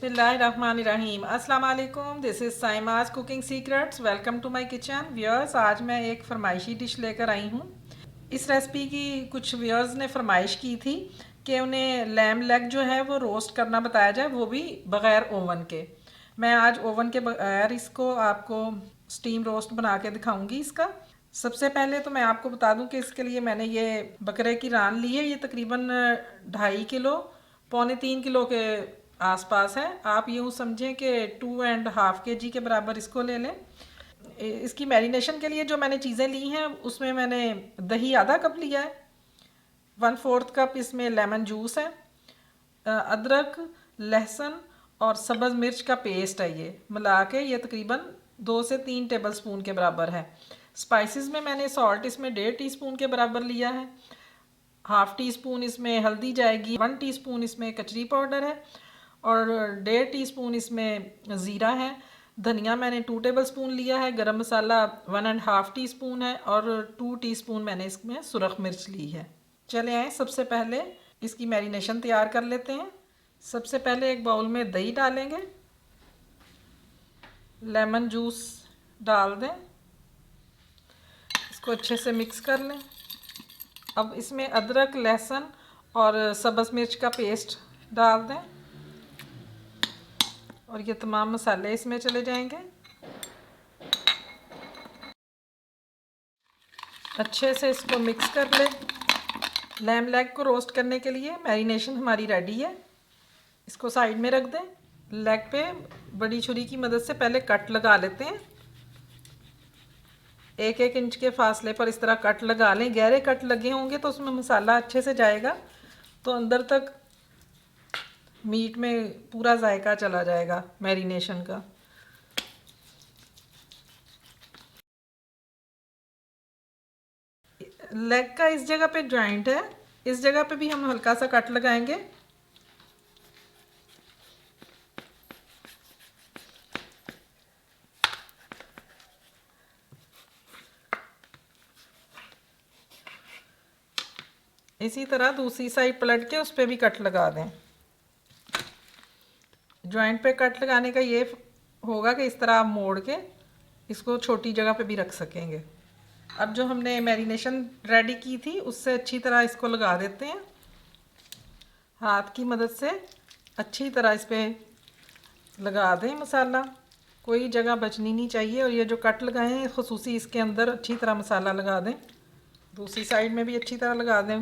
बिस्मिल्लाहिर्रहमानिर्रहीम। अस्सलाम वालेकुम। This is Saima's cooking secrets. Welcome to my kitchen. Viewers, आज मैं एक फरमाइशी डिश लेकर आई हूँ। इस रेसिपी की कुछ व्यूअर्स ने फरमाइश की थी कि उन्हें लैम लेग जो है वो रोस्ट करना बताया जाए, वो भी बग़ैर ओवन के। मैं आज ओवन के बगैर इसको आपको स्टीम रोस्ट बना के दिखाऊंगी इसका। सबसे पहले तो मैं आपको बता दूं कि इसके लिए मैंने ये बकरे की रान ली है। ये तकरीबन 2.5 किलो, 2.75 किलो के आसपास है। आप यूँ समझें कि 2.5 kg के बराबर इसको ले लें। इसकी मैरिनेशन के लिए जो मैंने चीज़ें ली हैं उसमें मैंने दही आधा कप लिया है, 1/4 कप इसमें लेमन जूस है, अदरक, लहसुन और सब्ज़ मिर्च का पेस्ट है। ये मिला के ये तकरीबन 2 से 3 टेबल स्पून के बराबर है। स्पाइसेस में मैंने सॉल्ट इसमें 1.5 टीस्पून के बराबर लिया है। 1/2 टीस्पून इसमें हल्दी जाएगी, 1 टीस्पून इसमें कचरी पाउडर है और 1.5 टीस्पून इसमें ज़ीरा है। धनिया मैंने 2 टेबल स्पून लिया है। गरम मसाला 1.5 टीस्पून है और 2 टीस्पून मैंने इसमें सुरख मिर्च ली है। चले आए, सबसे पहले इसकी मैरिनेशन तैयार कर लेते हैं। सबसे पहले एक बाउल में दही डालेंगे, लेमन जूस डाल दें, इसको अच्छे से मिक्स कर लें। अब इसमें अदरक, लहसुन और सब्ज़ मिर्च का पेस्ट डाल दें और ये तमाम मसाले इसमें चले जाएंगे। अच्छे से इसको मिक्स कर लें। लैम लेग को रोस्ट करने के लिए मैरिनेशन हमारी रेडी है। इसको साइड में रख दें। लेग पे बड़ी छुरी की मदद से पहले कट लगा लेते हैं। 1-1 इंच के फासले पर इस तरह कट लगा लें। गहरे कट लगे होंगे तो उसमें मसाला अच्छे से जाएगा, तो अंदर तक मीट में पूरा जायका चला जाएगा मैरिनेशन का। लेग का इस जगह पे जॉइंट है, इस जगह पे भी हम हल्का सा कट लगाएंगे। इसी तरह दूसरी साइड पलट के उस पर भी कट लगा दें। जॉइंट पे कट लगाने का ये होगा कि इस तरह आप मोड़ के इसको छोटी जगह पे भी रख सकेंगे। अब जो हमने मैरिनेशन रेडी की थी उससे अच्छी तरह इसको लगा देते हैं। हाथ की मदद से अच्छी तरह इस पर लगा दें मसाला, कोई जगह बचनी नहीं चाहिए। और ये जो कट लगाए हैं ख़ुसूसी इसके अंदर अच्छी तरह मसाला लगा दें। दूसरी साइड में भी अच्छी तरह लगा दें।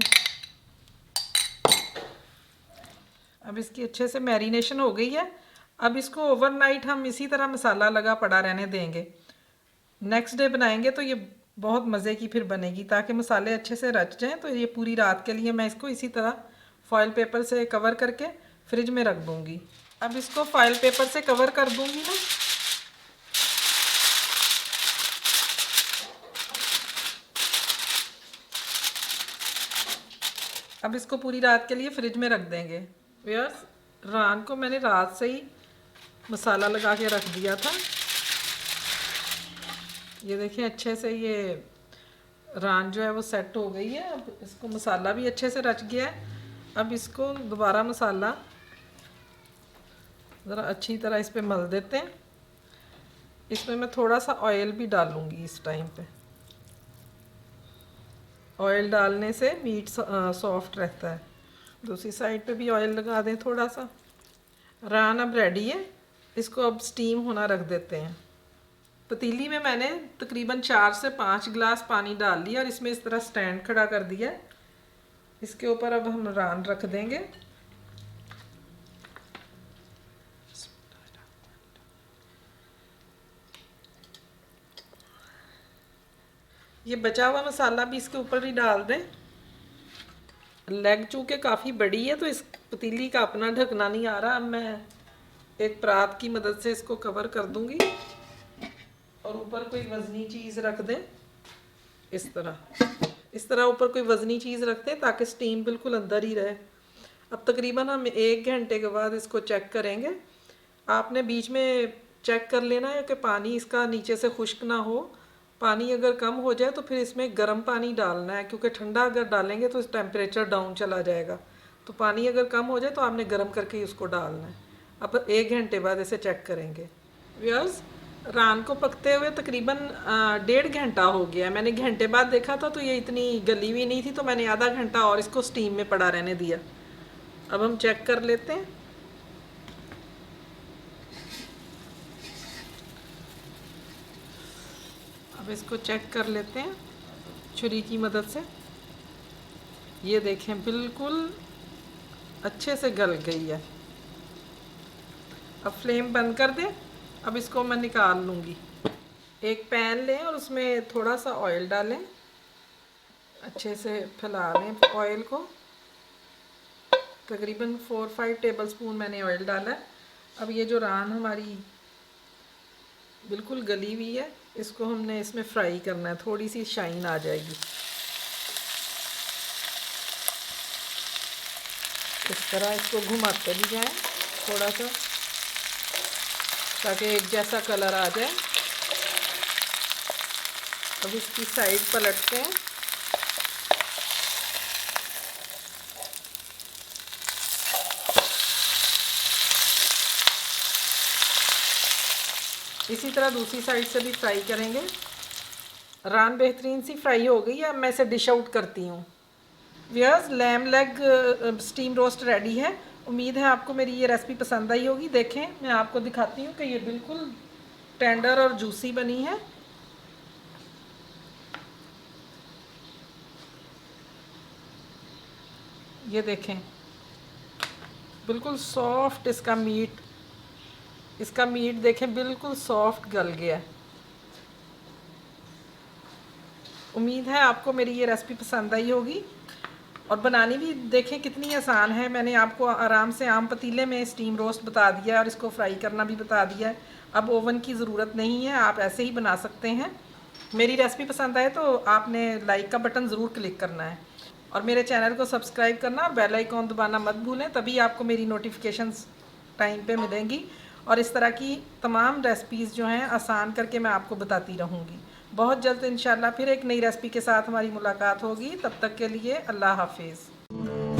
अब इसकी अच्छे से मैरिनेशन हो गई है। अब इसको ओवरनाइट हम इसी तरह मसाला लगा पड़ा रहने देंगे। नेक्स्ट डे बनाएंगे तो ये बहुत मज़े की फिर बनेगी, ताकि मसाले अच्छे से रच जाएं। तो ये पूरी रात के लिए मैं इसको इसी तरह फॉइल पेपर से कवर करके फ्रिज में रख दूँगी। अब इसको फॉइल पेपर से कवर कर दूँगी ना। अब इसको पूरी रात के लिए फ्रिज में रख देंगे। व्यूअर्स, रान को मैंने रात से ही मसाला लगा के रख दिया था। ये देखिए अच्छे से ये रान जो है वो सेट हो गई है। अब इसको मसाला भी अच्छे से रच गया है। अब इसको दोबारा मसाला ज़रा अच्छी तरह इस पर मल देते हैं। इसमें मैं थोड़ा सा ऑयल भी डालूँगी इस टाइम पे। ऑयल डालने से मीट सॉफ्ट रहता है। दूसरी साइड पे भी ऑयल लगा दें थोड़ा सा। रान अब रेडी है, इसको अब स्टीम होना रख देते हैं। पतीली में मैंने तकरीबन 4 से 5 गिलास पानी डाल लिया और इसमें इस तरह स्टैंड खड़ा कर दिया है। इसके ऊपर अब हम रान रख देंगे। ये बचा हुआ मसाला भी इसके ऊपर ही डाल दें। लेग चूँकि काफ़ी बड़ी है तो इस पतीली का अपना ढकना नहीं आ रहा। अब मैं एक परात की मदद से इसको कवर कर दूंगी और ऊपर कोई वज़नी चीज़ रख दें। इस तरह ऊपर कोई वज़नी चीज़ रख दें ताकि स्टीम बिल्कुल अंदर ही रहे। अब तकरीबन हम 1 घंटे के बाद इसको चेक करेंगे। आपने बीच में चेक कर लेना है कि पानी इसका नीचे से खुश्क ना हो। पानी अगर कम हो जाए तो फिर इसमें गर्म पानी डालना है, क्योंकि ठंडा अगर डालेंगे तो टेम्परेचर डाउन चला जाएगा। तो पानी अगर कम हो जाए तो आपने गर्म करके ही उसको डालना है। अब 1 घंटे बाद इसे चेक करेंगे। व्यूअर्स, रान को पकते हुए तकरीबन 1.5 घंटा हो गया। मैंने घंटे बाद देखा था तो ये इतनी गली हुई नहीं थी, तो मैंने आधा घंटा और इसको स्टीम में पड़ा रहने दिया। अब हम चेक कर लेते हैं। अब इसको चेक कर लेते हैं छुरी की मदद से। ये देखें, बिल्कुल अच्छे से गल गई है। अब फ्लेम बंद कर दें। अब इसको मैं निकाल लूँगी। एक पैन लें और उसमें थोड़ा सा ऑयल डालें, अच्छे से फैला लें ऑयल को। तकरीबन 4-5 टेबलस्पून मैंने ऑयल डाला है। अब ये जो रान हमारी बिल्कुल गली हुई है, इसको हमने इसमें फ्राई करना है, थोड़ी सी शाइन आ जाएगी। इस तरह इसको घुमाते भी जाएं थोड़ा सा, ताकि एक जैसा कलर आ जाए। अब इसकी साइड पलटते हैं। इसी तरह दूसरी साइड से भी फ्राई करेंगे। रान बेहतरीन सी फ्राई हो गई है। अब मैं इसे डिश आउट करती हूँ। Viewers, lamb leg steam roast ready है। उम्मीद है आपको मेरी ये रेसिपी पसंद आई होगी। देखें, मैं आपको दिखाती हूँ कि ये बिल्कुल टेंडर और जूसी बनी है। ये देखें, बिल्कुल सॉफ्ट इसका मीट देखें, बिल्कुल सॉफ्ट गल गया। उम्मीद है आपको मेरी ये रेसिपी पसंद आई होगी। और बनानी भी देखें कितनी आसान है। मैंने आपको आराम से आम पतीले में स्टीम रोस्ट बता दिया है और इसको फ्राई करना भी बता दिया है। अब ओवन की ज़रूरत नहीं है, आप ऐसे ही बना सकते हैं। मेरी रेसिपी पसंद आए तो आपने लाइक का बटन ज़रूर क्लिक करना है और मेरे चैनल को सब्सक्राइब करना और बेल आइकॉन दबाना मत भूलें, तभी आपको मेरी नोटिफिकेशंस टाइम पे मिलेंगी। और इस तरह की तमाम रेसिपीज़ जो हैं आसान करके मैं आपको बताती रहूँगी। बहुत जल्द इंशाल्लाह फिर एक नई रेसिपी के साथ हमारी मुलाकात होगी। तब तक के लिए अल्लाह हाफिज़।